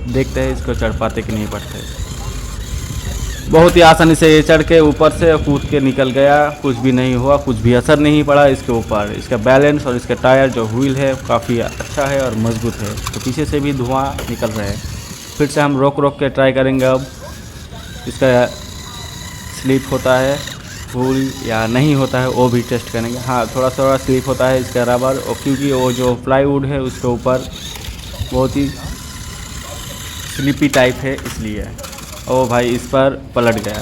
देखते हैं इसको चढ़ पाते कि नहीं पाते। बहुत ही आसानी से ये चढ़ के ऊपर से कूद के निकल गया, कुछ भी नहीं हुआ, कुछ भी असर नहीं पड़ा इसके ऊपर। इसका बैलेंस और इसका टायर जो व्हील है काफ़ी अच्छा है और मजबूत है। तो पीछे से भी धुआं निकल रहा है। फिर से हम रोक रोक के ट्राई करेंगे। अब इसका स्लिप होता है फुल या नहीं होता है वो भी टेस्ट करेंगे। हाँ, थोड़ा थोड़ा स्लिप होता है इसका रबर, और क्योंकि वो जो प्लाईवुड है उसके ऊपर बहुत ही स्लिपी टाइप है इसलिए। ओ भाई, इस पर पलट गया।